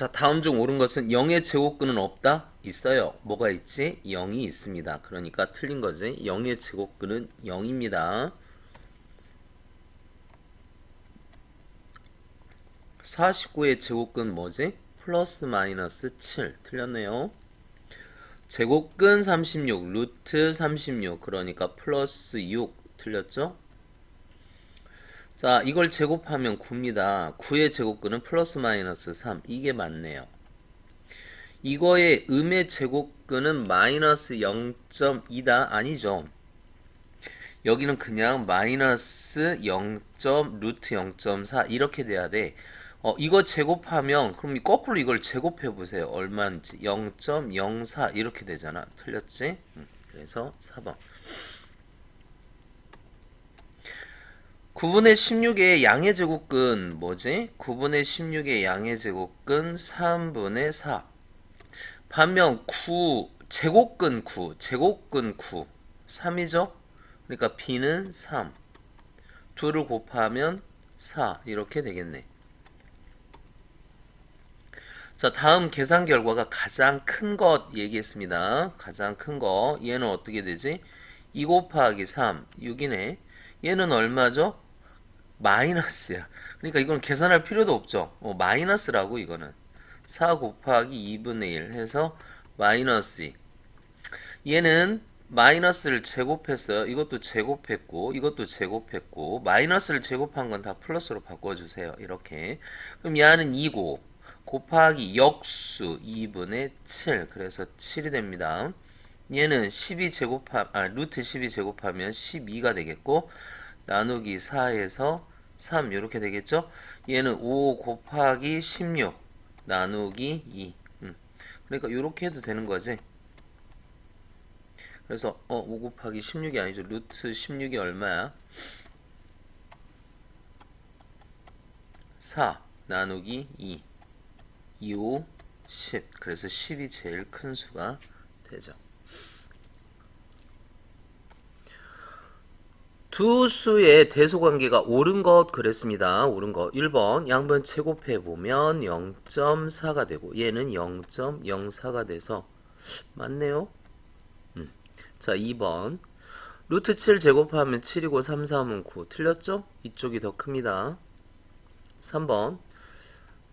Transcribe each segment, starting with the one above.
자, 다음 중 옳은 것은 0의 제곱근은 없다? 있어요. 뭐가 있지? 0이 있습니다. 그러니까 틀린 거지. 0의 제곱근은 0입니다. 49의 제곱근 뭐지? 플러스 마이너스 7. 틀렸네요. 제곱근 36, 루트 36. 그러니까 플러스 6. 틀렸죠? 자, 이걸 제곱하면 9입니다. 9의 제곱근은 플러스 마이너스 3. 이게 맞네요. 이거의 음의 제곱근은 마이너스 0.2다? 아니죠. 여기는 그냥 마이너스 0. 루트 0.4 이렇게 돼야 돼. 이거 제곱하면 그럼 거꾸로 이걸 제곱해 보세요. 얼마인지 0.04 이렇게 되잖아. 틀렸지? 그래서 4번. 9분의 16의 양의 제곱근 뭐지? 9분의 16의 양의 제곱근 3분의 4. 반면 9 제곱근 9 제곱근 9 3이죠? 그러니까 b는 3. 2를 곱하면 4 이렇게 되겠네. 자, 다음 계산 결과가 가장 큰 것 얘기했습니다. 가장 큰 거. 얘는 어떻게 되지? 2 곱하기 3, 6이네. 얘는 얼마죠? 마이너스야. 그러니까 이건 계산할 필요도 없죠. 마이너스라고 이거는. 4 곱하기 2분의 1 해서 마이너스 2. 얘는 마이너스를 제곱했어요. 이것도 제곱했고 이것도 제곱했고 마이너스를 제곱한 건 다 플러스로 바꿔주세요. 이렇게. 그럼 얘는 2고 곱하기 역수 2분의 7 그래서 7이 됩니다. 얘는 12 루트 12 제곱하면 12가 되겠고 나누기 4에서 3 이렇게 되겠죠. 얘는 5 곱하기 16 나누기 2 그러니까 이렇게 해도 되는 거지. 그래서 5 곱하기 16이 아니죠. 루트 16이 얼마야? 4 나누기 2 2, 5, 10 그래서 10이 제일 큰 수가 되죠. 두 수의 대소관계가 옳은 것 그랬습니다. 옳은 것 1번 양변 제곱해보면 0.4가 되고 얘는 0.04가 돼서 맞네요. 자 2번 루트 7 제곱하면 7이고 3, 3은 9 틀렸죠? 이쪽이 더 큽니다. 3번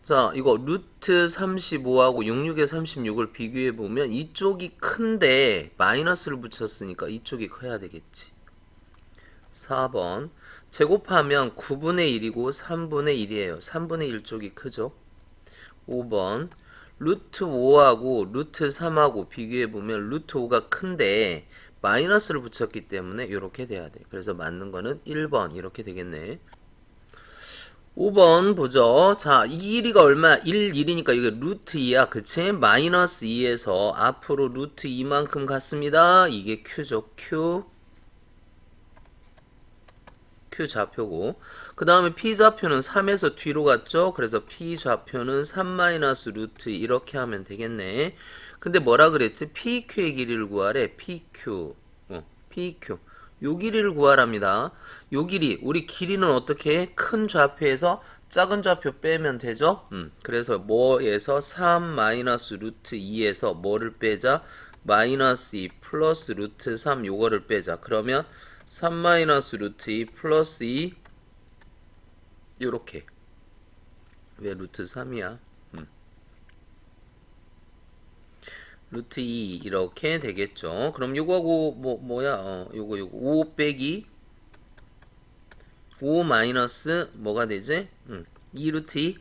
자 이거 루트 35하고 66의 36을 비교해보면 이쪽이 큰데 마이너스를 붙였으니까 이쪽이 커야 되겠지. 4번 제곱하면 9분의 1이고 3분의 1이에요. 3분의 1 쪽이 크죠. 5번 루트 5하고 루트 3하고 비교해보면 루트 5가 큰데 마이너스를 붙였기 때문에 이렇게 돼야 돼. 그래서 맞는 거는 1번 이렇게 되겠네. 5번 보죠. 자, 이 길이가 얼마? 1, 1이니까 이게 루트 2야. 그치? 마이너스 2에서 앞으로 루트 2만큼 갔습니다. 이게 Q죠. Q 좌표고 그 다음에 P 좌표는 3에서 뒤로 갔죠. 그래서 P 좌표는 3 마이너스 루트 이렇게 하면 되겠네. 근데 뭐라 그랬지? PQ의 길이를 구하래. PQ PQ 요 길이를 구하랍니다. 요 길이 우리 길이는 어떻게 해? 큰 좌표에서 작은 좌표 빼면 되죠. 그래서 뭐에서 3 마이너스 루트 2에서 뭐를 빼자? 마이너스 2 플러스 루트 3 요거를 빼자. 그러면 3 마이너스 루트 2 플러스 2 요렇게. 왜 루트 3이야? 루트 2 이렇게 되겠죠. 그럼 요거하고 뭐야? 요거 5 빼기 5 마이너스 뭐가 되지? 2 루트 2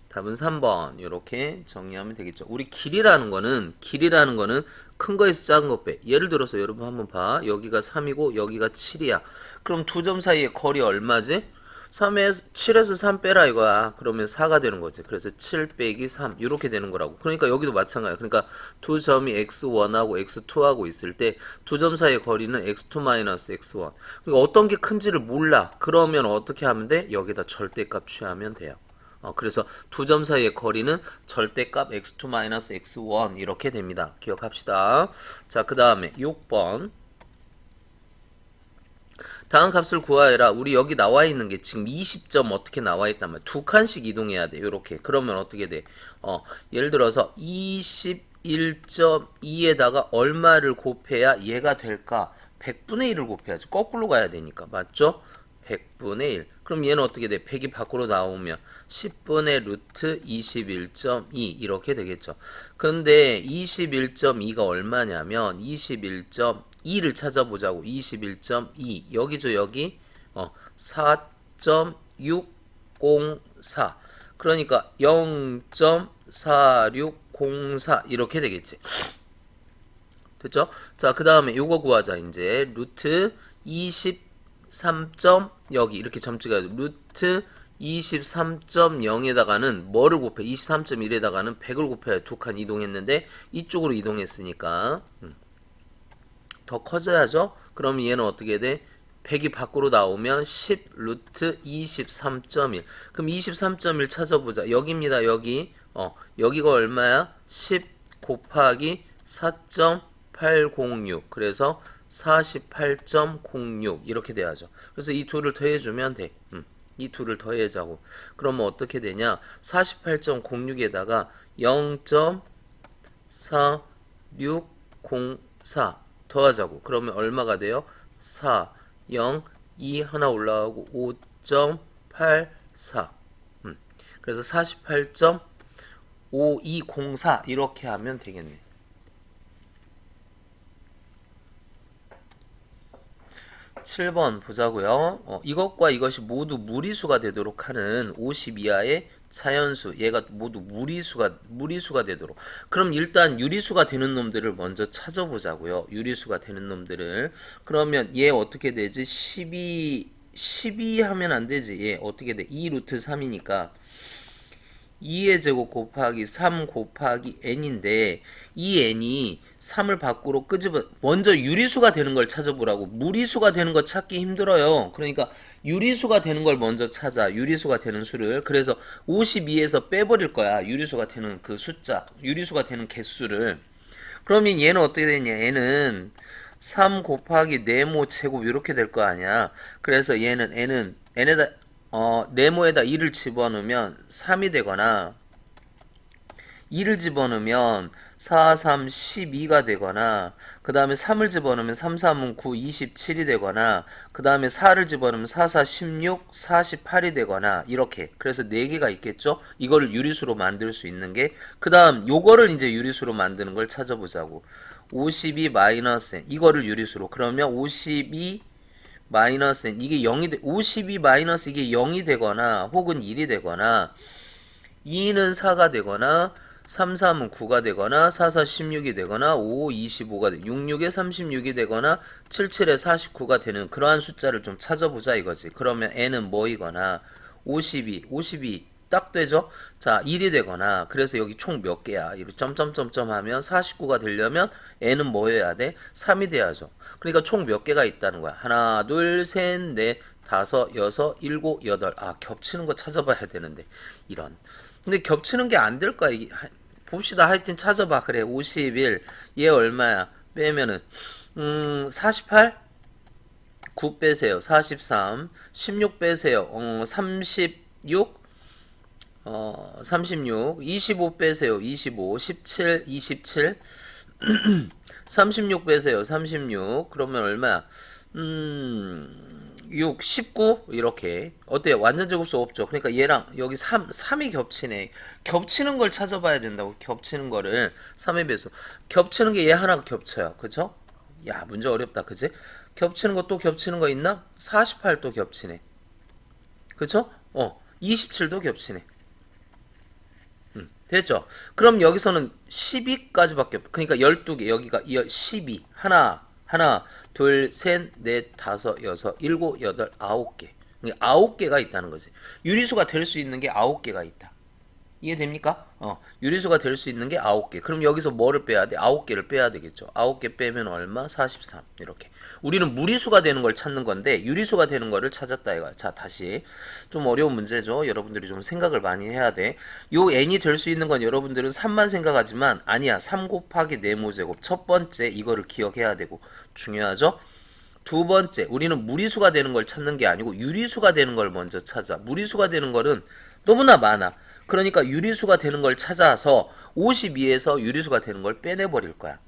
답은 3번 이렇게 정리하면 되겠죠. 우리 길이라는 거는 큰 거에서 작은 거 빼. 예를 들어서 여러분 한번 봐. 여기가 3이고 여기가 7이야. 그럼 두 점 사이의 거리 얼마지? 7에서 3 빼라 이거야. 그러면 4가 되는 거지. 그래서 7 빼기 3 이렇게 되는 거라고. 그러니까 여기도 마찬가지야. 그러니까 두 점이 x1하고 x2하고 있을 때 두 점 사이의 거리는 x2 마이너스 x1. 그러니까 어떤 게 큰지를 몰라. 그러면 어떻게 하면 돼? 여기다 절대값 취하면 돼요. 그래서 두 점 사이의 거리는 절대값 x2-x1 이렇게 됩니다. 기억합시다. 자, 그 다음에 6번 다음 값을 구하여라. 우리 여기 나와 있는 게 지금 20점 어떻게 나와 있단 말이야. 두 칸씩 이동해야 돼. 요렇게. 그러면 어떻게 돼? 예를 들어서 21.2에다가 얼마를 곱해야 얘가 될까? 100분의 1을 곱해야지. 거꾸로 가야 되니까. 맞죠? 100분의 1. 그럼 얘는 어떻게 돼? 100이 밖으로 나오면 10분의 루트 21.2 이렇게 되겠죠. 근데 21.2가 얼마냐면 21.2를 찾아보자고. 21.2 여기죠 여기 4.604 그러니까 0.4604 이렇게 되겠지. 됐죠? 자, 그 다음에 요거 구하자. 이제 루트 23. 여기 이렇게 점찍어야 돼. 루트 23.0에다가는 뭐를 곱해? 23.1에다가는 100을 곱해야 두 칸 이동했는데 이쪽으로 이동했으니까 더 커져야죠? 그럼 얘는 어떻게 돼? 100이 밖으로 나오면 10 루트 23.1. 그럼 23.1 찾아보자. 여기입니다. 여기. 여기가 얼마야? 10 곱하기 4.806. 그래서 48.06 이렇게 돼야죠. 그래서 이 둘을 더해주면 돼. 이 둘을 더해자고. 그러면 어떻게 되냐? 48.06에다가 0.4604 더하자고. 그러면 얼마가 돼요? 4, 0, 2 하나 올라가고 5.84. 그래서 48.5204 이렇게 하면 되겠네. 7번 보자고요. 이것과 이것이 모두 무리수가 되도록 하는 50 이하의 자연수 얘가 모두 무리수가 되도록. 그럼 일단 유리수가 되는 놈들을 먼저 찾아보자고요. 유리수가 되는 놈들을. 그러면 얘 어떻게 되지? 12 하면 안 되지. 얘 어떻게 돼? 2 루트 3이니까 2의 제곱 곱하기 3 곱하기 n인데 이 n이 3을 밖으로 끄집어 먼저 유리수가 되는 걸 찾아보라고. 무리수가 되는 거 찾기 힘들어요. 그러니까 유리수가 되는 걸 먼저 찾아. 유리수가 되는 수를. 그래서 52에서 빼버릴 거야. 유리수가 되는 그 숫자. 유리수가 되는 개수를. 그러면 얘는 어떻게 되냐? 얘는 3 곱하기 네모 제곱 이렇게 될 거 아니야. 그래서 얘는 n에다 네모에다 2를 집어넣으면 3이 되거나 2를 집어넣으면 4, 3, 12가 되거나 그 다음에 3을 집어넣으면 3, 3은 9, 27이 되거나 그 다음에 4를 집어넣으면 4, 4, 16, 48이 되거나 이렇게. 그래서 4개가 있겠죠. 이거를 유리수로 만들 수 있는 게. 그 다음 요거를 이제 유리수로 만드는 걸 찾아보자고. 52 마이너스 n 이거를 유리수로. 그러면 52 마이너스 n 이게 0이 52 마이너스 이게 0이 되거나 혹은 1이 되거나 2는 4가 되거나 3, 3은 9가 되거나 4, 4, 16이 되거나 5, 25가 되 6, 6에 36이 되거나 7, 7에 49가 되는 그러한 숫자를 좀 찾아보자 이거지. 그러면 n은 뭐이거나 52 딱 되죠? 자, 1이 되거나 그래서 여기 총 몇 개야? 이렇게 점점점점 하면 49가 되려면 n은 뭐여야 돼? 3이 돼야죠. 그러니까 총 몇 개가 있다는 거야. 하나, 둘, 셋, 넷, 다섯, 여섯, 일곱, 여덟. 아, 겹치는 거 찾아봐야 되는데. 이런. 근데 겹치는 게 안 될 거야. 이게. 봅시다. 하여튼 찾아봐. 그래. 51. 얘 얼마야? 빼면은 48? 9 빼세요. 43. 16 빼세요. 36. 36. 25 빼세요. 25. 17. 27. 36 빼세요. 36. 그러면 얼마야? 6, 19 이렇게. 어때요? 완전 제곱수 없죠. 그러니까 얘랑 여기 3이 겹치네. 겹치는 걸 찾아봐야 된다고. 겹치는 거를 3에 비해서. 겹치는 게 얘 하나가 겹쳐요. 그쵸? 야, 문제 어렵다. 그치? 겹치는 거 또 겹치는 거 있나? 48도 겹치네. 그쵸? 27도 겹치네. 됐죠? 그럼 여기서는 12까지밖에 없. 그러니까 12개. 여기가 12. 하나, 둘, 셋, 넷, 다섯, 여섯, 일곱, 여덟, 9개. 9개가 있다는 거지. 유리수가 될 수 있는 게 9개가 있다. 이해됩니까? 유리수가 될 수 있는 게 9개. 그럼 여기서 뭐를 빼야 돼? 9개를 빼야 되겠죠. 9개 빼면 얼마? 43. 이렇게. 우리는 무리수가 되는 걸 찾는 건데 유리수가 되는 거를 찾았다 이거야. 자, 다시. 좀 어려운 문제죠. 여러분들이 좀 생각을 많이 해야 돼. 요 n이 될 수 있는 건 여러분들은 3만 생각하지만 아니야. 3 곱하기 네모제곱. 첫 번째 이거를 기억해야 되고 중요하죠? 두 번째, 우리는 무리수가 되는 걸 찾는 게 아니고 유리수가 되는 걸 먼저 찾아. 무리수가 되는 거는 너무나 많아. 그러니까 유리수가 되는 걸 찾아서 52에서 유리수가 되는 걸 빼내버릴 거야.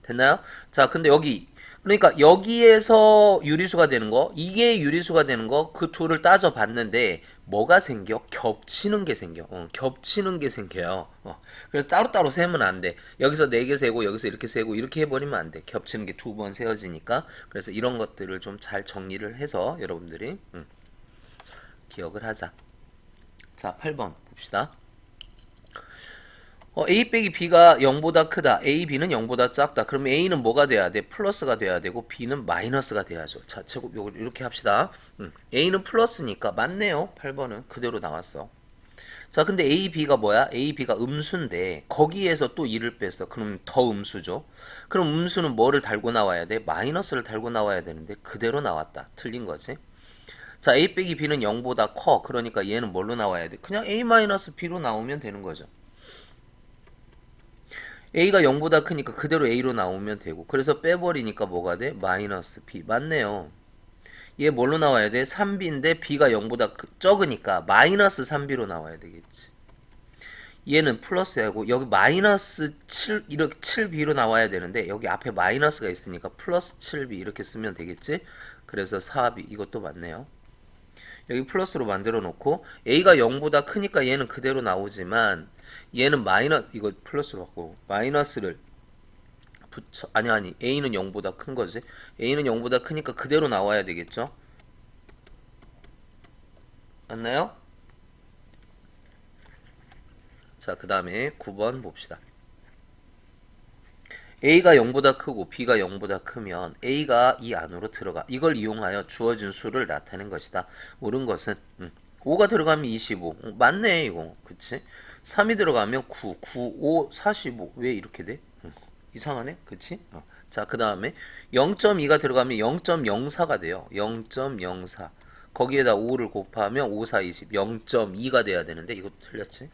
됐나요? 자, 근데 여기 그러니까 여기에서 유리수가 되는 거, 이게 유리수가 되는 거, 그 둘을 따져봤는데 뭐가 생겨? 겹치는 게 생겨. 겹치는 게 생겨요. 그래서 따로따로 세면 안 돼. 여기서 4개 세고 여기서 이렇게 세고 이렇게 해버리면 안 돼. 겹치는 게 두 번 세워지니까. 그래서 이런 것들을 좀 잘 정리를 해서 여러분들이 기억을 하자. 자, 8번 봅시다. A 빼기 B가 0보다 크다. A, B는 0보다 작다. 그러면 A는 뭐가 돼야 돼? 플러스가 돼야 되고 B는 마이너스가 돼야죠. 자, 제곱 요거 이렇게 합시다. A는 플러스니까 맞네요. 8번은 그대로 나왔어. 자, 근데 A, B가 뭐야? A, B가 음수인데 거기에서 또 2를 뺐어. 그럼 더 음수죠. 그럼 음수는 뭐를 달고 나와야 돼? 마이너스를 달고 나와야 되는데 그대로 나왔다. 틀린 거지. 자, A 빼기 B는 0보다 커. 그러니까 얘는 뭘로 나와야 돼? 그냥 A-B로 나오면 되는 거죠. A가 0보다 크니까 그대로 A로 나오면 되고, 그래서 빼버리니까 뭐가 돼? 마이너스 B. 맞네요. 얘 뭘로 나와야 돼? 3B인데 B가 0보다 적으니까 마이너스 3B로 나와야 되겠지. 얘는 플러스하고 여기 마이너스 7 이렇게 7B로 나와야 되는데 여기 앞에 마이너스가 있으니까 플러스 7B 이렇게 쓰면 되겠지. 그래서 4B 이것도 맞네요. 여기 플러스로 만들어 놓고 A가 0보다 크니까 얘는 그대로 나오지만 얘는 이거 플러스로 바꾸고 마이너스를 붙여 아니 A는 0보다 큰 거지. A는 0보다 크니까 그대로 나와야 되겠죠. 맞나요? 자, 그 다음에 9번 봅시다. A가 0보다 크고 B가 0보다 크면 A가 이 안으로 들어가. 이걸 이용하여 주어진 수를 나타낸 것이다. 옳은 것은 5가 들어가면 25. 맞네 이거. 그치? 3이 들어가면 9, 9, 5, 45. 왜 이렇게 돼? 이상하네? 그치? 자, 그 다음에 0.2가 들어가면 0.04가 돼요. 0.04. 거기에다 5를 곱하면 5, 4, 20. 0.2가 돼야 되는데 이것도 틀렸지?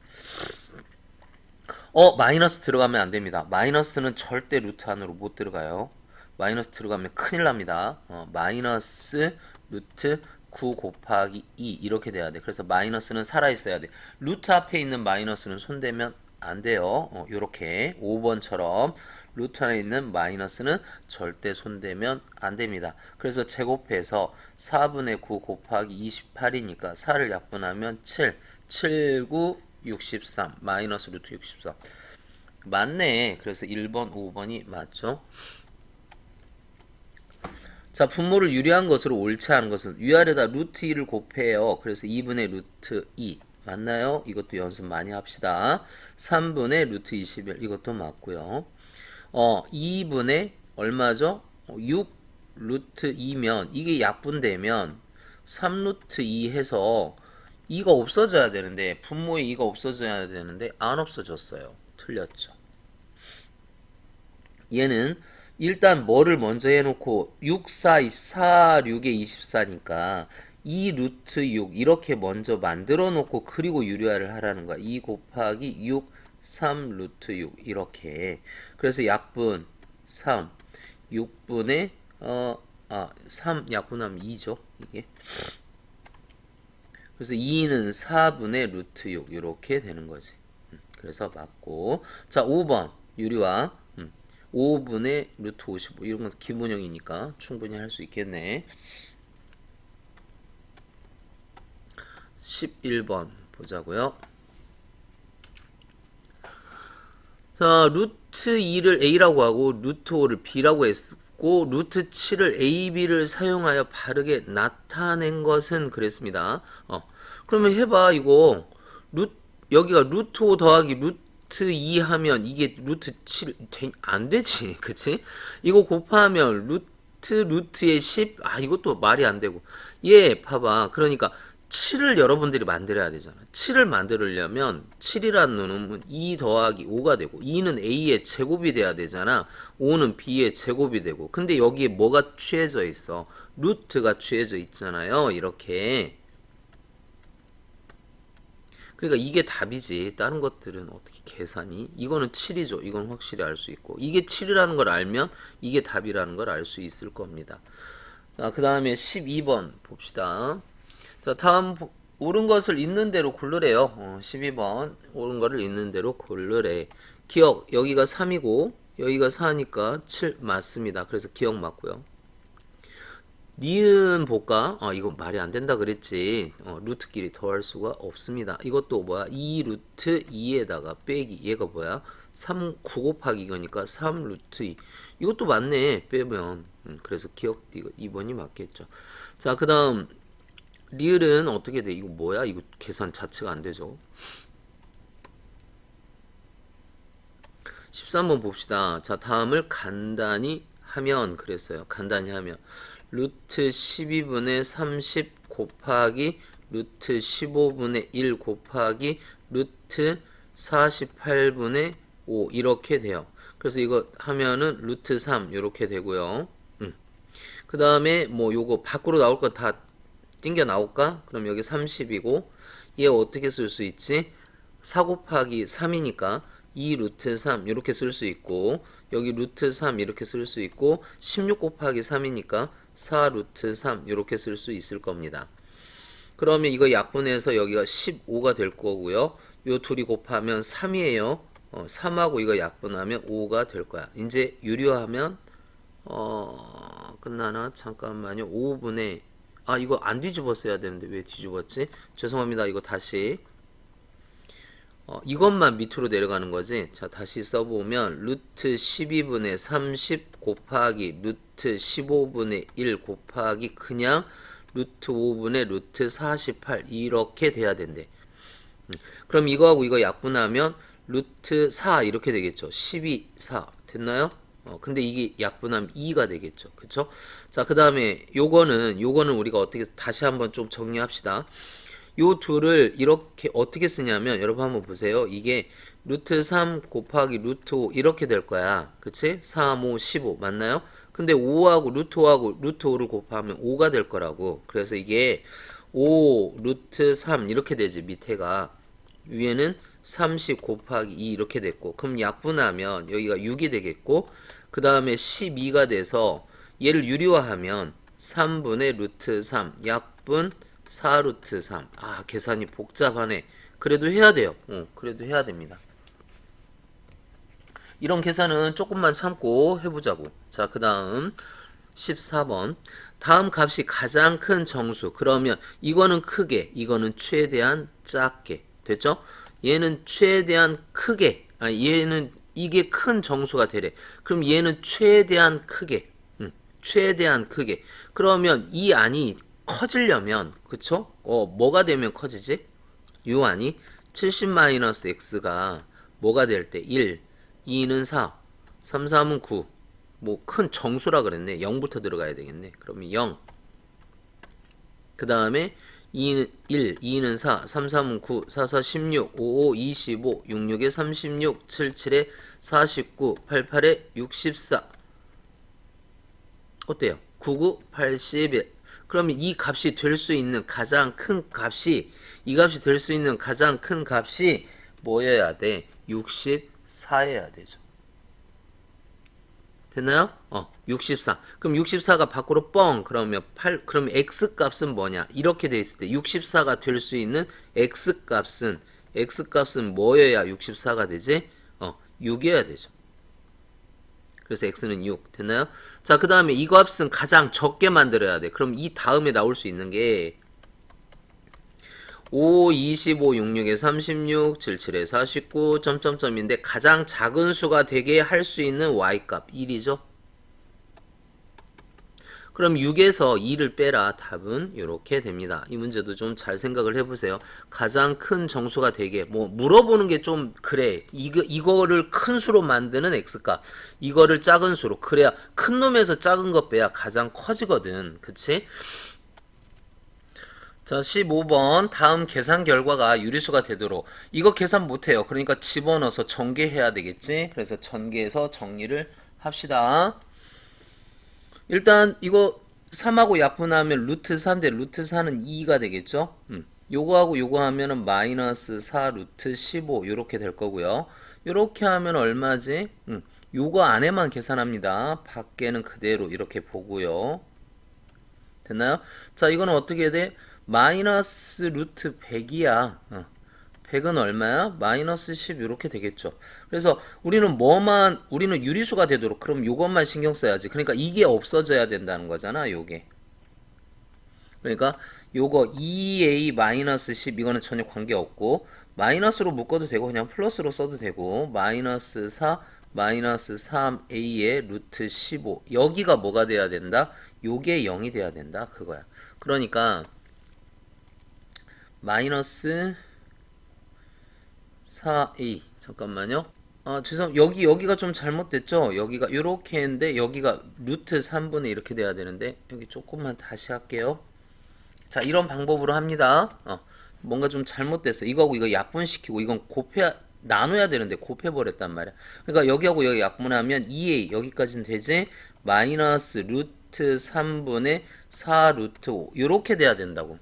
마이너스 들어가면 안 됩니다. 마이너스는 절대 루트 안으로 못 들어가요. 마이너스 들어가면 큰일 납니다. 마이너스 루트 9 곱하기 2 이렇게 돼야 돼. 그래서 마이너스는 살아있어야 돼. 루트 앞에 있는 마이너스는 손대면 안 돼요. 요렇게 5번처럼 루트 안에 있는 마이너스는 절대 손대면 안 됩니다. 그래서 제곱해서 4분의 9 곱하기 28이니까 4를 약분하면 7, 7, 9, 63 마이너스 루트 63 맞네. 그래서 1번 5번이 맞죠. 자, 분모를 유리한 것으로 옳지 않은 것은 위아래다 루트 2를 곱해요. 그래서 2분의 루트 2 맞나요? 이것도 연습 많이 합시다. 3분의 루트 21 이것도 맞고요. 2분의 얼마죠? 6 루트 2면 이게 약분되면 3 루트 2 해서 2가 없어져야 되는데 분모에 2가 없어져야 되는데 안 없어졌어요. 틀렸죠. 얘는 일단 뭐를 먼저 해놓고 6, 4, 24, 6에 24니까 2 루트 6 이렇게 먼저 만들어 놓고 그리고 유리화를 하라는 거야. 2 곱하기 6, 3 루트 6 이렇게. 그래서 약분 3, 6분의 3 약분하면 2죠. 이게. 그래서 2는 4분의 루트 6 이렇게 되는 거지. 그래서 맞고. 자, 5번 유리화 5분의 루트 55 이런 건 기본형이니까 충분히 할 수 있겠네. 11번 보자고요. 자, 루트 2를 A라고 하고 루트 5를 B라고 했고 루트 7을 A, B를 사용하여 바르게 나타낸 것은 그랬습니다. 그러면 해봐 이거 여기가 루트 5 더하기 루트 2 하면 이게 루트 7 안 되지. 그치? 이거 곱하면 루트의 10 이것도 말이 안 되고 얘 봐봐. 그러니까 7을 여러분들이 만들어야 되잖아. 7을 만들려면 7이라는 놈은 2 더하기 5가 되고 2는 A의 제곱이 돼야 되잖아. 5는 B의 제곱이 되고 근데 여기에 뭐가 취해져 있어? 루트가 취해져 있잖아요. 이렇게. 그러니까 이게 답이지. 다른 것들은 어떻게 계산이? 이거는 7이죠. 이건 확실히 알 수 있고 이게 7이라는 걸 알면 이게 답이라는 걸 알 수 있을 겁니다. 자, 그 다음에 12번 봅시다. 자, 다음 옳은 것을 있는 대로 고르래요. 12번 옳은 거를 있는 대로 고르래. 기억 여기가 3이고 여기가 4니까 7 맞습니다. 그래서 기억 맞고요. 니은 볼까? 이거 말이 안 된다 그랬지. 루트끼리 더할 수가 없습니다. 이것도 뭐야? 2 루트 2에다가 빼기 얘가 뭐야? 3 9 곱하기 이거니까 3 루트 2. 이것도 맞네. 빼면. 그래서 기억 이거 2번이 맞겠죠. 자, 그 다음 리을은 어떻게 돼? 이거 뭐야? 이거 계산 자체가 안 되죠. 13번 봅시다. 자, 다음을 간단히 하면 그랬어요. 간단히 하면 루트 12분의 30 곱하기 루트 15분의 1 곱하기 루트 48분의 5 이렇게 돼요. 그래서 이거 하면은 루트 3 이렇게 되고요. 그 다음에 뭐 요거 밖으로 나올 거 다 띵겨 나올까? 그럼 여기 30이고 얘 어떻게 쓸 수 있지? 4 곱하기 3이니까 2 루트 3 이렇게 쓸 수 있고 여기 루트 3 이렇게 쓸 수 있고 16 곱하기 3이니까 4 루트 3 이렇게 쓸 수 있을 겁니다. 그러면 이거 약분해서 여기가 15가 될 거고요. 요 둘이 곱하면 3이에요. 3하고 이거 약분하면 5가 될 거야. 이제 유리화하면 끝나나? 잠깐만요. 5분의 이거 안 뒤집었어야 되는데 왜 뒤집었지? 죄송합니다. 이거 다시 이것만 밑으로 내려가는 거지. 자, 다시 써보면 루트 12분의 30 곱하기 루트 15분의 1 곱하기 그냥 루트 5분의 루트 48 이렇게 돼야 된대. 그럼 이거하고 이거 약분하면 루트 4 이렇게 되겠죠. 12, 4 됐나요? 근데 이게 약분하면 2가 되겠죠. 그쵸? 자, 그 다음에 요거는 우리가 어떻게 다시 한번 좀 정리합시다. 요 둘을 이렇게 어떻게 쓰냐면 여러분 한번 보세요. 이게 루트 3 곱하기 루트 5 이렇게 될 거야. 그치? 3, 5, 15 맞나요? 근데 5하고 루트 5하고 루트 5를 곱하면 5가 될 거라고. 그래서 이게 5 루트 3 이렇게 되지. 밑에가 위에는 30 곱하기 2 이렇게 됐고 그럼 약분하면 여기가 6이 되겠고 그 다음에 12가 돼서 얘를 유리화하면 3분의 루트 3 약분 4 루트 3 계산이 복잡하네. 그래도 해야 돼요. 그래도 해야 됩니다. 이런 계산은 조금만 참고 해보자고. 자, 그 다음 14번 다음 값이 가장 큰 정수. 그러면 이거는 크게 이거는 최대한 작게 됐죠? 얘는 최대한 크게 얘는 이게 큰 정수가 되래. 그럼 얘는 최대한 크게 최대한 크게 그러면 이 안이 커지려면 그쵸? 뭐가 되면 커지지? 요 안이 70-x가 뭐가 될 때 1, 2는 4, 3, 3은 9 뭐 큰 정수라 그랬네. 0부터 들어가야 되겠네. 그러면 0 그 다음에 2는 1, 2는 4, 3, 3은 9, 4, 4, 16, 5, 5, 25, 6, 6에 36, 7, 7에 49, 8, 8에 64 어때요? 99, 81 그러면 이 값이 될 수 있는 가장 큰 값이 이 값이 될 수 있는 가장 큰 값이 뭐여야 돼? 64여야 되죠. 됐나요? 64. 그럼 64가 밖으로 뻥 그러면 8 그러면 x 값은 뭐냐? 이렇게 돼 있을 때 64가 될 수 있는 x 값은 뭐여야 64가 되지? 6이어야 되죠. 그래서 x는 6 됐나요? 자, 그 다음에 이 값은 가장 적게 만들어야 돼. 그럼 이 다음에 나올 수 있는 게 5, 25, 66에 36, 77에 49, 점점점인데 가장 작은 수가 되게 할 수 있는 y값 1이죠. 그럼 6에서 2를 빼라. 답은 이렇게 됩니다. 이 문제도 좀 잘 생각을 해보세요. 가장 큰 정수가 되게 뭐 물어보는 게 좀 그래. 이거를 큰 수로 만드는 x값. 이거를 작은 수로. 그래야 큰 놈에서 작은 거 빼야 가장 커지거든. 그치? 자, 15번 다음 계산 결과가 유리수가 되도록 이거 계산 못해요. 그러니까 집어넣어서 전개해야 되겠지. 그래서 전개해서 정리를 합시다. 일단 이거 3하고 약분하면 루트 4인데 루트 4는 2가 되겠죠. 요거하고 요거 하면은 마이너스 4 루트 15 요렇게 될 거고요. 요렇게 하면 얼마지? 요거 안에만 계산합니다. 밖에는 그대로 이렇게 보고요. 됐나요? 자, 이거는 어떻게 돼? 마이너스 루트 100이야. 100은 얼마야? 마이너스 10 이렇게 되겠죠. 그래서 우리는 유리수가 되도록 그럼 요것만 신경 써야지. 그러니까 이게 없어져야 된다는 거잖아, 요게. 그러니까 요거 2a 마이너스 10 이거는 전혀 관계없고 마이너스로 묶어도 되고 그냥 플러스로 써도 되고 마이너스 4 마이너스 3a의 루트 15 여기가 뭐가 돼야 된다? 요게 0이 돼야 된다 그거야. 그러니까 마이너스 4a 잠깐만요. 여기가 좀 잘못됐죠? 여기가 요렇게 했는데 여기가 루트 3분의 이렇게 돼야 되는데 여기 조금만 다시 할게요. 자, 이런 방법으로 합니다. 뭔가 좀 잘못됐어. 이거하고 이거 약분시키고 이건 나눠야 되는데 곱해버렸단 말이야. 그러니까 여기하고 여기 약분하면 2a 여기까지는 되지. 마이너스 루트 3분의 4 루트 5 요렇게 돼야 된다고.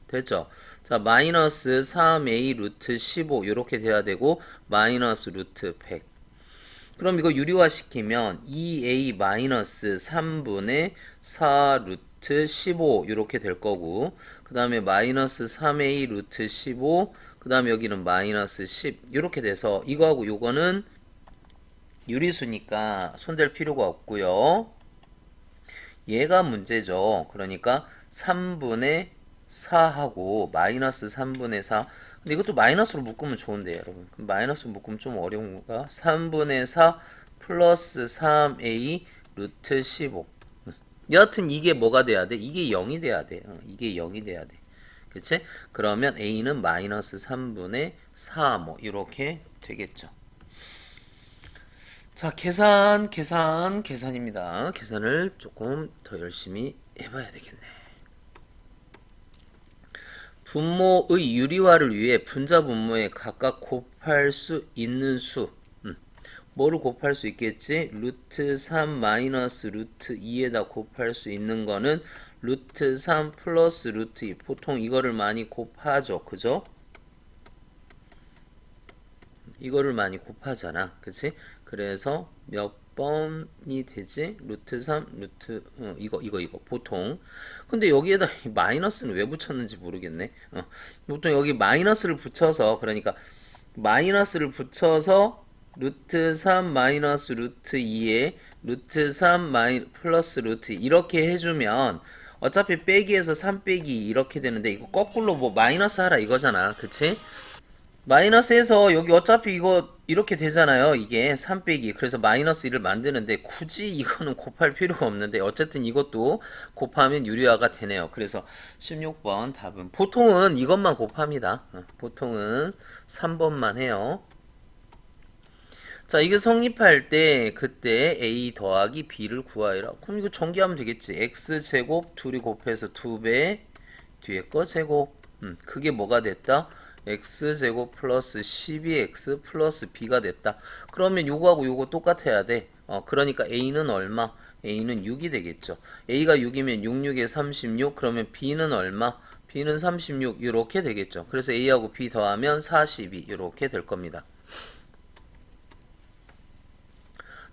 됐죠? 자, 마이너스 3a 루트 15 요렇게 돼야 되고 마이너스 루트 100. 그럼 이거 유리화 시키면 2a 마이너스 3분의 4 루트 15 이렇게 될 거고 그 다음에 마이너스 3a 루트 15 그 다음에 여기는 마이너스 10 이렇게 돼서 이거하고 요거는 유리수니까 손댈 필요가 없고요. 얘가 문제죠. 그러니까 3분의 4하고 마이너스 3분의 4 근데 이것도 마이너스로 묶으면 좋은데 여러분 그럼 마이너스로 묶으면 좀 어려운가 3분의 4 플러스 3a 루트 15 여하튼 이게 뭐가 돼야 돼? 이게 0이 돼야 돼. 이게 0이 돼야 돼. 그치? 그러면 a는 마이너스 3분의 4 뭐 이렇게 되겠죠. 자, 계산입니다. 계산을 조금 더 열심히 해봐야 되겠네. 분모의 유리화를 위해 분자 분모에 각각 곱할 수 있는 수. 뭐를 곱할 수 있겠지? 루트 3 마이너스 루트 2에다 곱할 수 있는 거는 루트 3 플러스 루트 2. 보통 이거를 많이 곱하죠. 그죠? 이거를 많이 곱하잖아. 그치? 그래서 몇 번이 되지? 루트 3, 이거. 보통. 근데 여기에다 마이너스는 왜 붙였는지 모르겠네. 보통 여기 마이너스를 붙여서, 그러니까 마이너스를 붙여서 루트 3 마이너스 루트 2에 루트 3 플러스 루트 2 이렇게 해주면 어차피 빼기에서 3 빼기 이렇게 되는데 이거 거꾸로 뭐 마이너스 하라 이거잖아. 그치? 마이너스에서 여기 어차피 이거 이렇게 되잖아요. 이게 3 빼기. 그래서 마이너스 1을 만드는데 굳이 이거는 곱할 필요가 없는데 어쨌든 이것도 곱하면 유리화가 되네요. 그래서 16번 답은 보통은 이것만 곱합니다. 보통은 3번만 해요. 자, 이게 성립할 때 그때 a 더하기 b를 구하여라. 그럼 이거 전개하면 되겠지. x제곱 둘이 곱해서 2배 뒤에 거 제곱. 그게 뭐가 됐다? x제곱 플러스 12x 플러스 b가 됐다. 그러면 요거하고 요거 똑같아야 돼. 그러니까 a는 얼마? a는 6이 되겠죠. a가 6이면 6, 6에 36 그러면 b는 얼마? b는 36 이렇게 되겠죠. 그래서 a하고 b 더하면 42 이렇게 될 겁니다.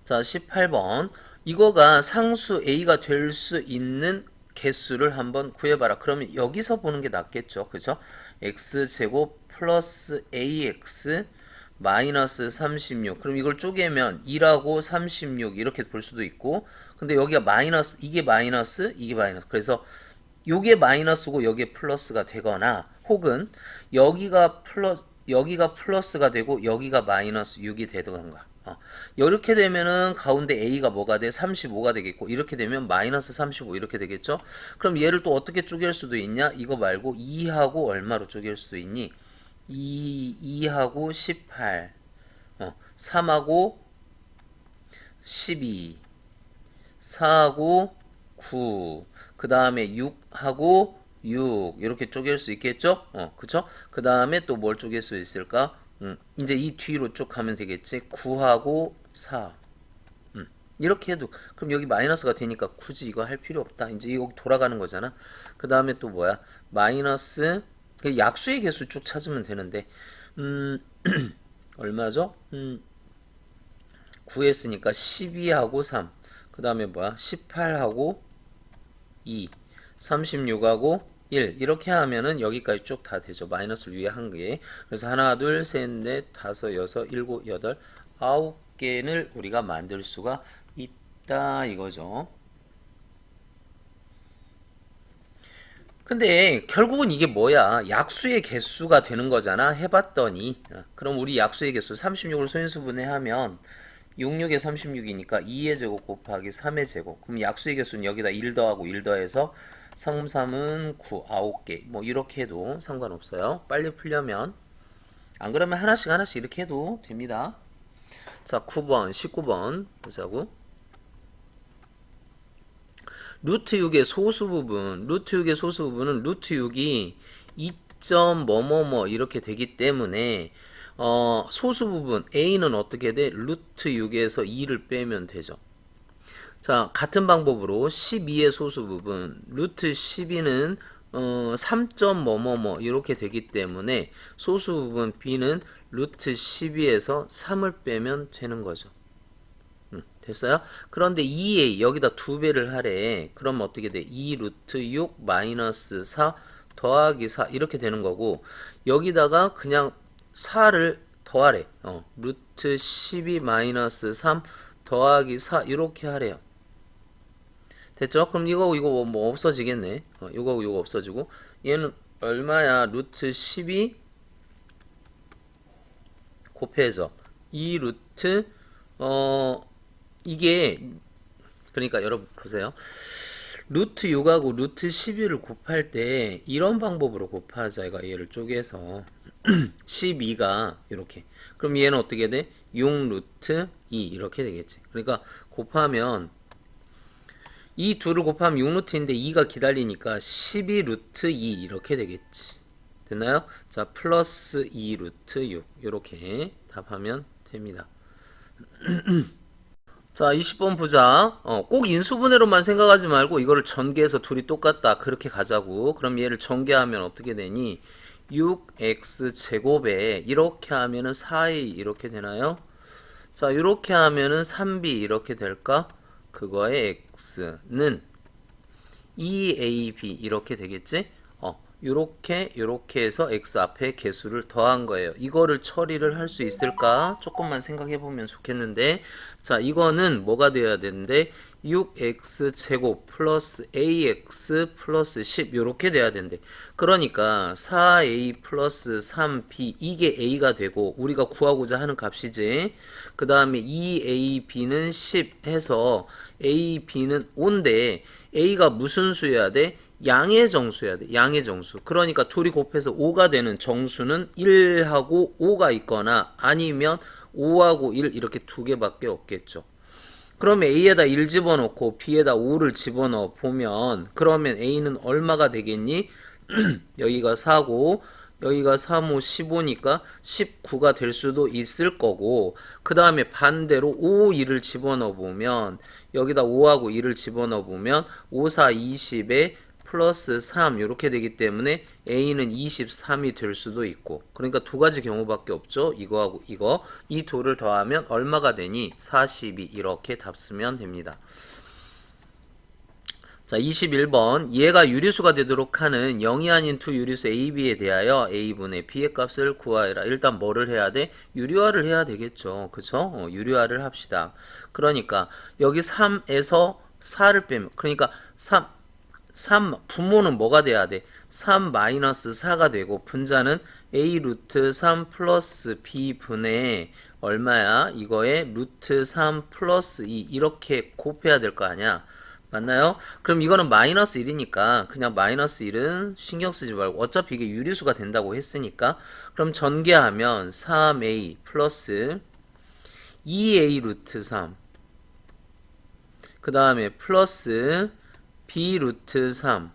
자, 18번. 이거가 상수 a가 될 수 있는 개수를 한번 구해봐라. 그러면 여기서 보는 게 낫겠죠. 그죠? x제곱 플러스 ax 마이너스 36. 그럼 이걸 쪼개면 2하고 36 이렇게 볼 수도 있고 근데 여기가 마이너스 이게 마이너스 이게 마이너스 그래서 요게 마이너스고 여기에 플러스가 되거나 혹은 여기가 플러스가 되고 여기가 마이너스 6이 되던가 이렇게 되면은 가운데 a가 뭐가 돼? 35가 되겠고 이렇게 되면 마이너스 35 이렇게 되겠죠? 그럼 얘를 또 어떻게 쪼갤 수도 있냐? 이거 말고 2하고 얼마로 쪼갤 수도 있니? 2하고 18 3하고 12 4하고 9 그 다음에 6하고 6 이렇게 쪼갤 수 있겠죠? 그쵸? 그 다음에 또 뭘 쪼갤 수 있을까? 이제 이 뒤로 쭉 가면 되겠지. 9하고 4. 이렇게 해도 그럼 여기 마이너스가 되니까 굳이 이거 할 필요 없다. 이제 이거 돌아가는 거잖아. 그 다음에 또 뭐야? 마이너스 그 약수의 개수 쭉 찾으면 되는데 얼마죠? 9했으니까 12하고 3. 그 다음에 뭐야? 18하고 2. 36하고 1 이렇게 하면은 여기까지 쭉 다 되죠. 마이너스를 위에 한 개. 그래서 하나, 둘, 셋, 넷, 다섯, 여섯, 일곱, 여덟, 아홉 개를 우리가 만들 수가 있다 이거죠. 근데 결국은 이게 뭐야? 약수의 개수가 되는 거잖아. 해봤더니 그럼 우리 약수의 개수 36을 소인수분해하면 66에 36이니까 2의 제곱 곱하기 3의 제곱. 그럼 약수의 개수는 여기다 1 더하고 1 더해서 3, 3은 9, 9개. 뭐 이렇게 해도 상관없어요. 빨리 풀려면. 안 그러면 하나씩 하나씩 이렇게 해도 됩니다. 자, 9번, 19번 보자고. 루트 6의 소수 부분, 루트 6의 소수 부분은 루트 6이 2점 뭐뭐뭐 이렇게 되기 때문에 소수 부분 a는 어떻게 돼? 루트 6에서 2를 빼면 되죠. 자, 같은 방법으로 12의 소수 부분 루트 12는 3점 뭐뭐뭐 이렇게 되기 때문에 소수 부분 b는 루트 12에서 3을 빼면 되는 거죠. 됐어요? 그런데 2a 여기다 2배를 하래. 그럼 어떻게 돼? 2 루트 6 마이너스 4 더하기 4 이렇게 되는 거고 여기다가 그냥 4를 더하래. 루트 12 마이너스 3 더하기 4 이렇게 하래요. 됐죠? 그럼 이거 뭐 없어지겠네. 이거 없어지고 얘는 얼마야? 루트 12 곱해서 2 루트 이게 그러니까 여러분 보세요. 루트 6하고 루트 12를 곱할 때 이런 방법으로 곱하자. 이거 얘를 쪼개서 12가 이렇게. 그럼 얘는 어떻게 돼? 6 루트 2 이렇게 되겠지. 그러니까 곱하면 이 둘을 곱하면 6 루트인데 2가 기다리니까 12 루트 2 이렇게 되겠지. 됐나요? 자, 플러스 2 루트 6 이렇게 답하면 됩니다. 자, 20번 보자. 꼭 인수분해로만 생각하지 말고 이거를 전개해서 둘이 똑같다. 그렇게 가자고. 그럼 얘를 전개하면 어떻게 되니? 6x 제곱에 이렇게 하면은 4a 이렇게 되나요? 자, 이렇게 하면은 3b 이렇게 될까? 그거의 x는 2ab 이렇게 되겠지? 요렇게 해서 x 앞에 개수를 더한 거예요. 이거를 처리를 할 수 있을까? 조금만 생각해 보면 좋겠는데, 자, 이거는 뭐가 돼야 되는데 6x 제곱 플러스 ax 플러스 10 요렇게 돼야 된대. 그러니까 4a 플러스 3b 이게 a가 되고 우리가 구하고자 하는 값이지. 그 다음에 2ab는 10 해서 ab는 5인데 a가 무슨 수여야 돼? 양의 정수여야 돼. 양의 정수. 그러니까 둘이 곱해서 5가 되는 정수는 1하고 5가 있거나 아니면 5하고 1 이렇게 두 개밖에 없겠죠. 그러면 A에다 1 집어넣고 B에다 5를 집어넣어 보면 그러면 A는 얼마가 되겠니? 여기가 4고 여기가 3, 5, 15니까 19가 될 수도 있을 거고 그 다음에 반대로 5, 2를 집어넣어 보면 여기다 5하고 2를 집어넣어 보면 5, 4, 20에 플러스 3 이렇게 되기 때문에 A는 23이 될 수도 있고 그러니까 두 가지 경우밖에 없죠. 이거하고 이거 이 둘을 더하면 얼마가 되니? 42 이렇게 답 쓰면 됩니다. 자, 21번 얘가 유리수가 되도록 하는 0이 아닌 두 유리수 A, B에 대하여 A분의 B의 값을 구하여라. 일단 뭐를 해야 돼? 유리화를 해야 되겠죠. 그쵸? 유리화를 합시다. 그러니까 여기 3에서 4를 빼면 그러니까 3 분모는 뭐가 돼야 돼? 3 마이너스 4가 되고 분자는 a 루트 3 플러스 b 분의 얼마야? 이거에 루트 3 플러스 2 이렇게 곱해야 될 거 아니야? 맞나요? 그럼 이거는 마이너스 1이니까 그냥 마이너스 1은 신경 쓰지 말고 어차피 이게 유리수가 된다고 했으니까 그럼 전개하면 3a 플러스 2a 루트 3 그 다음에 플러스 b 루트 3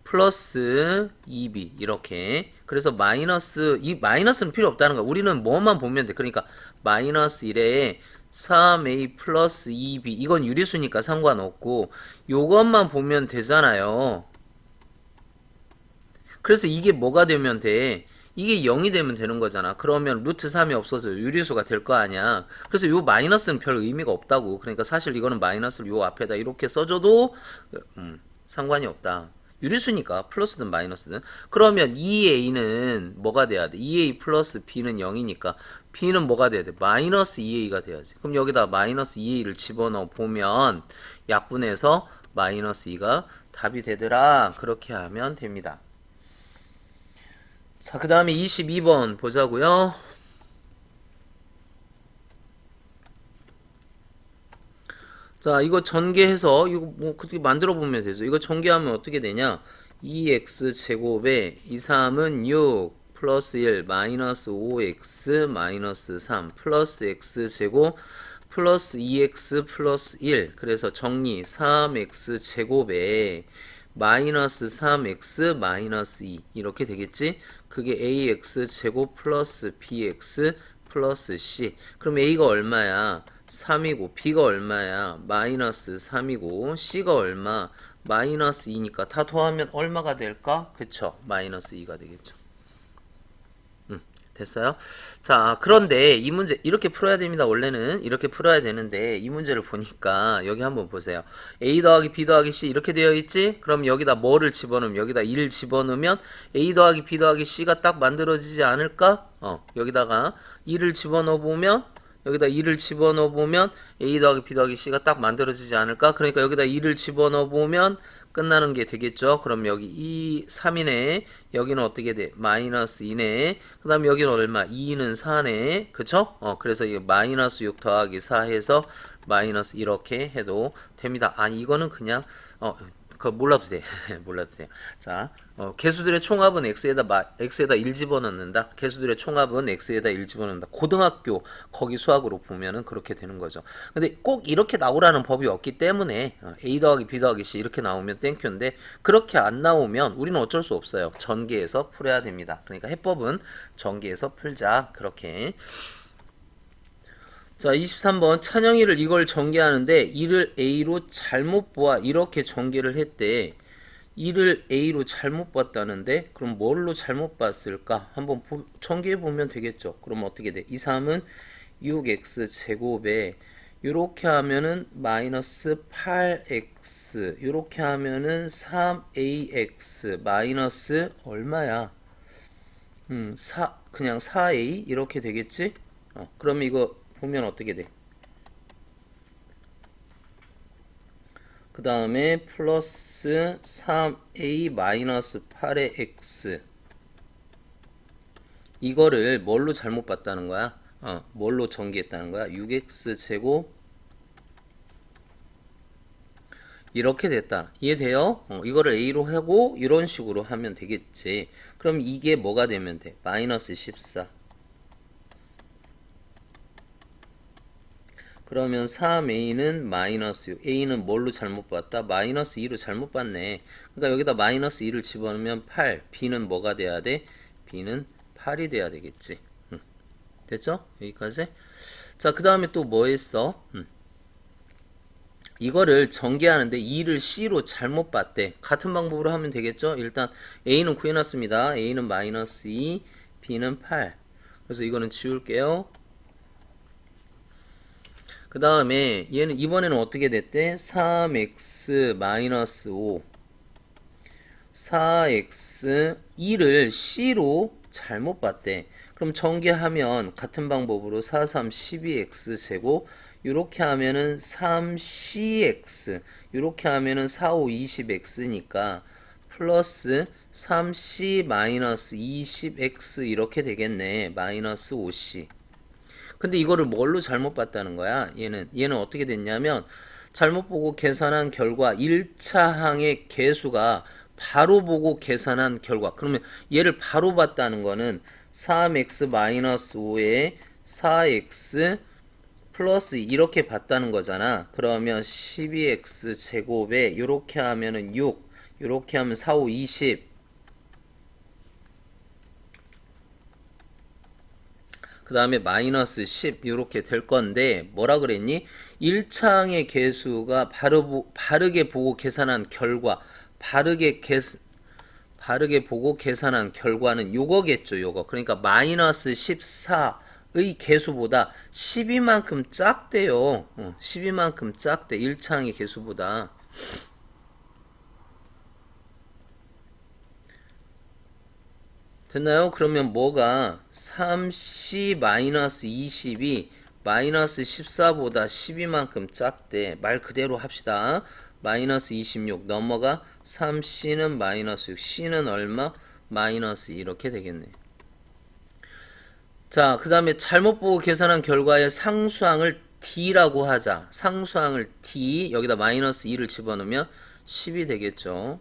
플러스 2b 이렇게 그래서 마이너스 이 마이너스는 필요 없다는 거야. 우리는 뭐만 보면 돼. 그러니까 마이너스 1에 3a 플러스 2b 이건 유리수니까 상관없고 요것만 보면 되잖아요. 그래서 이게 뭐가 되면 돼? 이게 0이 되면 되는 거잖아. 그러면 루트 3이 없어서 유리수가 될 거 아니야. 그래서 요 마이너스는 별 의미가 없다고. 그러니까 사실 이거는 마이너스를 요 앞에다 이렇게 써줘도 상관이 없다. 유리수니까 플러스든 마이너스든. 그러면 2a는 뭐가 돼야 돼? 2a 플러스 b는 0이니까 b는 뭐가 돼야 돼? 마이너스 2a가 돼야지. 그럼 여기다 마이너스 2a를 집어넣어 보면 약분해서 마이너스 2가 답이 되더라. 그렇게 하면 됩니다. 자, 그 다음에 22번 보자고요. 자, 이거 전개해서 이거 뭐 그렇게 만들어 보면 되죠. 이거 전개하면 어떻게 되냐? 2x 제곱에 2, 3은 6 플러스 1 마이너스 5x 마이너스 3 플러스 x 제곱 플러스 2x 플러스 1. 그래서 정리 3x 제곱에 마이너스 3x 마이너스 2 이렇게 되겠지? 그게 ax 제곱 플러스 bx 플러스 c. 그럼 a가 얼마야? 3이고 b가 얼마야? 마이너스 3이고 c가 얼마? 마이너스 2니까 다 더하면 얼마가 될까? 그쵸? 마이너스 2가 되겠죠. 됐어요? 자, 그런데 이 문제 이렇게 풀어야 됩니다. 원래는 이렇게 풀어야 되는데 이 문제를 보니까 여기 한번 보세요. a 더하기 b 더하기 c 이렇게 되어 있지? 그럼 여기다 뭐를 집어넣으면 여기다 2를 집어넣으면 a 더하기 b 더하기 c가 딱 만들어지지 않을까? 여기다가 2를 집어넣어 보면 여기다 2를 집어넣어 보면 a 더하기 b 더하기 c가 딱 만들어지지 않을까? 그러니까 여기다 2를 집어넣어 보면 끝나는 게 되겠죠. 그럼 여기 2, 3이네. 여기는 어떻게 돼? 마이너스 2네. 그 다음에 여기는 얼마? 2는 4네. 그쵸? 그래서 이거 마이너스 6 더하기 4 해서 마이너스 이렇게 해도 됩니다. 아니, 이거는 그냥, 그거 몰라도 돼. 몰라도 돼요. 자, 개수들의 총합은 x에다 1 집어넣는다. 개수들의 총합은 x에다 1 집어넣는다. 고등학교 거기 수학으로 보면은 그렇게 되는 거죠. 근데 꼭 이렇게 나오라는 법이 없기 때문에 a 더하기 b 더하기 c 이렇게 나오면 땡큐인데 그렇게 안 나오면 우리는 어쩔 수 없어요. 전개해서 풀어야 됩니다. 그러니까 해법은 전개해서 풀자. 그렇게. 자, 23번 찬영이를 이걸 전개하는데 이를 a로 잘못 보아 이렇게 전개를 했대. 이를 a로 잘못 봤다는데 그럼 뭘로 잘못 봤을까? 한번 전개해 보면 되겠죠. 그럼 어떻게 돼? 2, 3은 6x 제곱에 이렇게 하면은 마이너스 8x 이렇게 하면은 3ax 마이너스 얼마야? 그냥 4a 이렇게 되겠지? 그럼 이거 보면 어떻게 돼? 그 다음에 플러스 3a 마이너스 8의 x 이거를 뭘로 잘못 봤다는 거야? 뭘로 전개했다는 거야? 6x 제곱 이렇게 됐다. 이해돼요? 이거를 a로 하고 이런 식으로 하면 되겠지. 그럼 이게 뭐가 되면 돼? 마이너스 14. 그러면 3a는 마이너스 6. a는 뭘로 잘못 봤다? 마이너스 2로 잘못 봤네. 그러니까 여기다 마이너스 2를 집어넣으면 8. b는 뭐가 돼야 돼? b는 8이 돼야 되겠지. 됐죠? 여기까지. 자, 그 다음에 또 뭐 했어? 이거를 전개하는데 2를 c로 잘못 봤대. 같은 방법으로 하면 되겠죠? 일단 a는 구해놨습니다. a는 마이너스 2, b는 8. 그래서 이거는 지울게요. 그 다음에 얘는 이번에는 어떻게 됐대? 3x 마이너스 5 4x 2를 c로 잘못 봤대. 그럼 전개하면 같은 방법으로 4, 3, 12x 제곱 이렇게 하면은 3cx 이렇게 하면은 4, 5, 20x니까 플러스 3c 마이너스 20x 이렇게 되겠네. 마이너스 5c. 근데 이거를 뭘로 잘못 봤다는 거야? 얘는 어떻게 됐냐면 잘못 보고 계산한 결과 1차 항의 개수가 바로 보고 계산한 결과. 그러면 얘를 바로 봤다는 거는 3x-5에 4x 플러스 이렇게 봤다는 거잖아. 그러면 12x 제곱에 이렇게 하면은 6, 이렇게 하면 4, 5, 20. 그 다음에 마이너스 10 이렇게 될 건데 뭐라 그랬니? 1차항의 개수가 바르게 보고 계산한 결과 바르게 보고 계산한 결과는 요거겠죠. 요거. 그러니까 마이너스 14의 개수보다 12만큼 작대요. 12만큼 작대. 1차항의 개수보다. 됐나요? 그러면 뭐가 3C-20이 마이너스 14보다 12만큼 작대. 말 그대로 합시다. 마이너스 26 넘어가 3C는 마이너스 6, C는 얼마? 마이너스 2 이렇게 되겠네. 자, 그 다음에 잘못 보고 계산한 결과의 상수항을 D라고 하자. 상수항을 D, 여기다 마이너스 2를 집어넣으면 10이 되겠죠.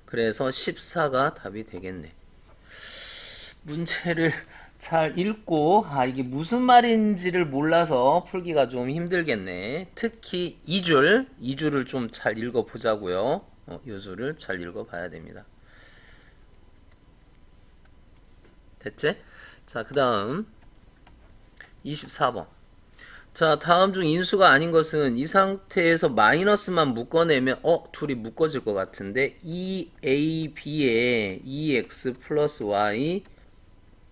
그래서 14가 답이 되겠네. 문제를 잘 읽고 이게 무슨 말인지를 몰라서 풀기가 좀 힘들겠네. 특히 2줄을 좀 잘 읽어보자고요. 이 줄을 잘 읽어봐야 됩니다. 됐지? 자, 그 다음 24번. 자, 다음 중 인수가 아닌 것은 이 상태에서 마이너스만 묶어내면 둘이 묶어질 것 같은데 2ab에 2x 플러스 y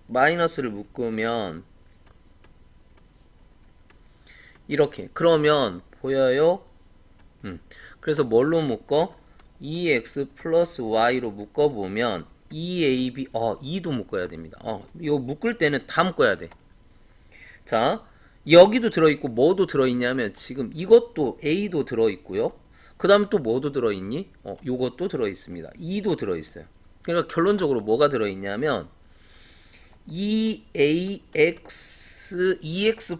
마이너스를 묶으면 이렇게. 그러면 보여요? 그래서 뭘로 묶어? 2x 플러스 y로 묶어보면 2ab 2도 묶어야 됩니다. 이거 묶을 때는 다 묶어야 돼. 자, 여기도 들어있고 뭐도 들어있냐면 지금 이것도 a도 들어있고요. 그 다음에 또 뭐도 들어있니? 요것도 들어있습니다. 2도 들어있어요. 그러니까 결론적으로 뭐가 들어있냐면 2ax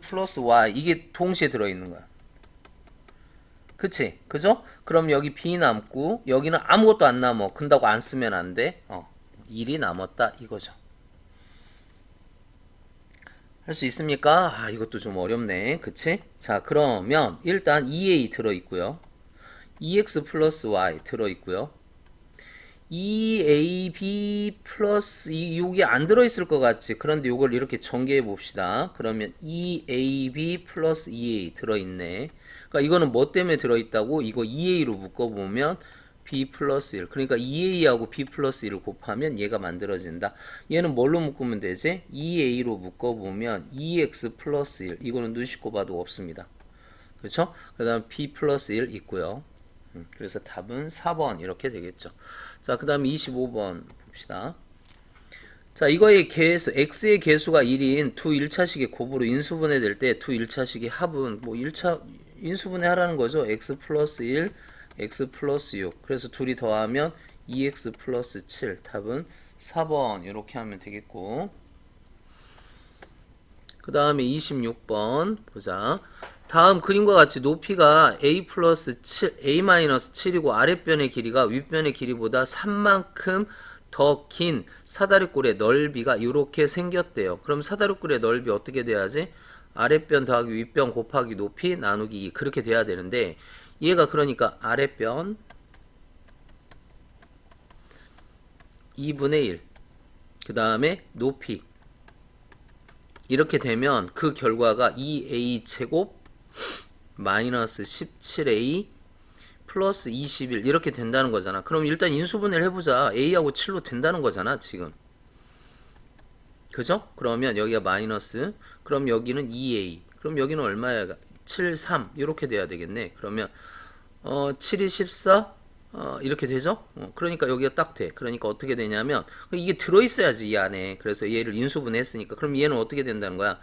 플러스 y 이게 동시에 들어있는 거야. 그치? 그죠? 그럼 여기 b 남고 여기는 아무것도 안 남어. 근다고 안 쓰면 안 돼. 1이 남았다 이거죠. 할 수 있습니까? 이것도 좀 어렵네. 그치? 자, 그러면 일단 2a 들어있고요. 2x 플러스 y 들어있고요. 2ab 플러스 이게 안 들어있을 것 같지? 그런데 이걸 이렇게 전개해 봅시다. 그러면 2ab 플러스 2a 들어있네. 그러니까 이거는 뭐 때문에 들어있다고? 이거 2a로 묶어보면 b 플러스 1. 그러니까 2a하고 b 플러스 1을 곱하면 얘가 만들어진다. 얘는 뭘로 묶으면 되지? 2a로 묶어보면 2x 플러스 1. 이거는 눈 씻고 봐도 없습니다. 그렇죠? 그 다음 b 플러스 1 있고요. 그래서 답은 4번 이렇게 되겠죠. 자, 그 다음에 25번 봅시다. 자, 이거의 개수, x의 개수가 1인 두 1차식의 곱으로 인수분해 될 때 두 1차식의 합은 뭐 1차 인수분해 하라는 거죠. x 플러스 1, x 플러스 6. 그래서 둘이 더하면 2x 플러스 7. 답은 4번 이렇게 하면 되겠고. 그 다음에 26번 보자. 다음 그림과 같이 높이가 a 플러스 7, a 마이너스 7이고 아랫변의 길이가 윗변의 길이보다 3만큼 더 긴 사다리꼴의 넓이가 이렇게 생겼대요. 그럼 사다리꼴의 넓이 어떻게 돼야지? 아랫변 더하기 윗변 곱하기 높이 나누기 2 그렇게 돼야 되는데 얘가 그러니까 아랫변 2분의 1 그 다음에 높이 이렇게 되면 그 결과가 2a 제곱 마이너스 17a 플러스 21 이렇게 된다는 거잖아. 그럼 일단 인수분해를 해보자. a하고 7로 된다는 거잖아 지금. 그죠? 그러면 여기가 마이너스 그럼 여기는 2a 그럼 여기는 얼마야? 7, 3 이렇게 돼야 되겠네. 그러면 7이 14 이렇게 되죠? 그러니까 여기가 딱 돼. 그러니까 어떻게 되냐면 이게 들어있어야지 이 안에. 그래서 얘를 인수분해 했으니까 그럼 얘는 어떻게 된다는 거야?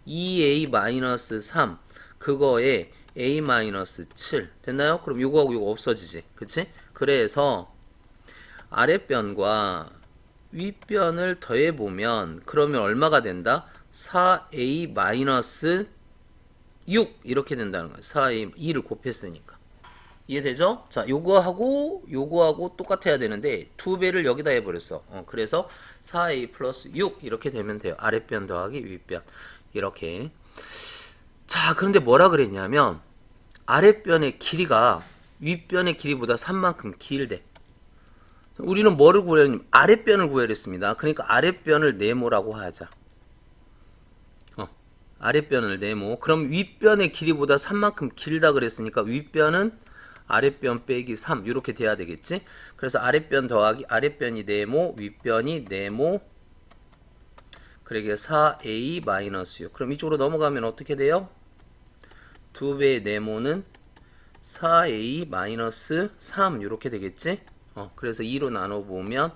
2a-3 그거에 a-7 됐나요? 그럼 요거하고 요거 없어지지. 그치? 그래서 아랫변과 윗변을 더해보면 그러면 얼마가 된다? 4a-6 이렇게 된다는 거야. 4a 2를 곱했으니까. 이해되죠? 자, 요거하고 똑같아야 되는데 두 배를 여기다 해버렸어. 그래서 4a 플러스 6 이렇게 되면 돼요. 아랫변 더하기 윗변 이렇게. 자, 그런데 뭐라 그랬냐면 아랫변의 길이가 윗변의 길이보다 3만큼 길대. 우리는 뭐를 구하냐면 아랫변을 구하랬습니다. 그러니까 아랫변을 네모라고 하자. 아랫변을 네모. 그럼 윗변의 길이보다 3만큼 길다 그랬으니까 윗변은 아랫변 빼기 3 이렇게 돼야 되겠지. 그래서 아랫변 더하기 아랫변이 네모 윗변이 네모 그러게 4a 마이너스 6. 그럼 이쪽으로 넘어가면 어떻게 돼요? 2배의 네모는 4a 마이너스 3 이렇게 되겠지. 그래서 2로 나눠보면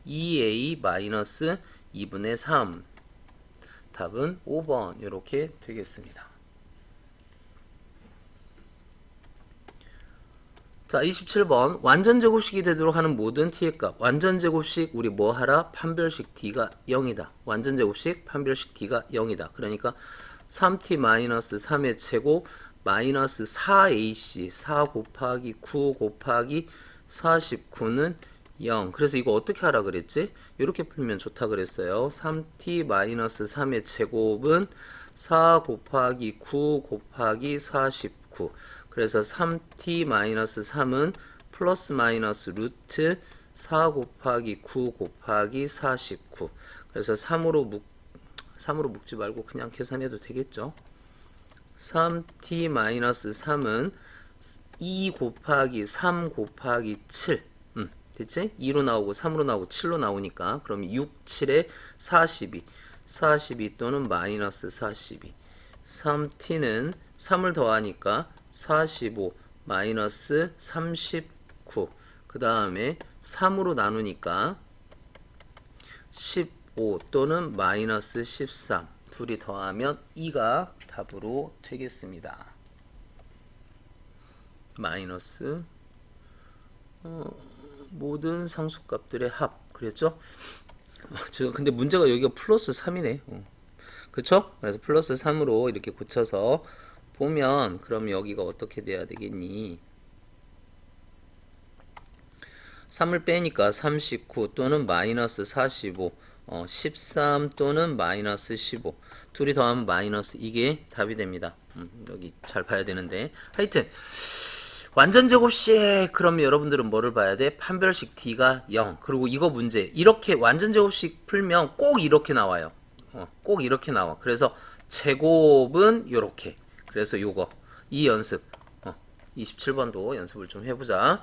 2a 마이너스 2분의 3. 답은 5번 이렇게 되겠습니다. 자, 27번 완전 제곱식이 되도록 하는 모든 t의 값. 완전 제곱식 우리 뭐 하라? 판별식 d가 0이다. 완전 제곱식 판별식 d가 0이다. 그러니까 3t-3의 제곱 마이너스 4ac 4 곱하기 9 곱하기 49는 0. 그래서 이거 어떻게 하라 그랬지? 이렇게 풀면 좋다 그랬어요. 3t-3의 제곱은 4 곱하기 9 곱하기 49. 그래서 3t-3은 플러스 마이너스 루트 4 곱하기 9 곱하기 49. 그래서 3으로 묶지 말고 그냥 계산해도 되겠죠. 3t-3은 2 곱하기 3 곱하기 7. 됐지? 2로 나오고 3으로 나오고 7로 나오니까 그럼 6, 7에 42. 42 또는 마이너스 42. 3t는 3을 더하니까 45 마이너스 39. 그 다음에 3으로 나누니까 15 또는 마이너스 13. 둘이 더하면 2가 답으로 되겠습니다. 마이너스 모든 상수값들의 합. 그랬죠? 근데 문제가 여기가 플러스 3이네. 그쵸? 그래서 플러스 3으로 이렇게 고쳐서 보면 그럼 여기가 어떻게 돼야 되겠니? 3을 빼니까 39 또는 마이너스 45 13 또는 마이너스 15 둘이 더하면 마이너스 이게 답이 됩니다. 여기 잘 봐야 되는데 하여튼 완전 제곱식 그럼 여러분들은 뭐를 봐야 돼? 판별식 d가 0. 그리고 이거 문제 이렇게 완전 제곱식 풀면 꼭 이렇게 나와요. 꼭 이렇게 나와. 그래서 제곱은 요렇게. 그래서 요거 이 연습 27번도 연습을 좀 해보자.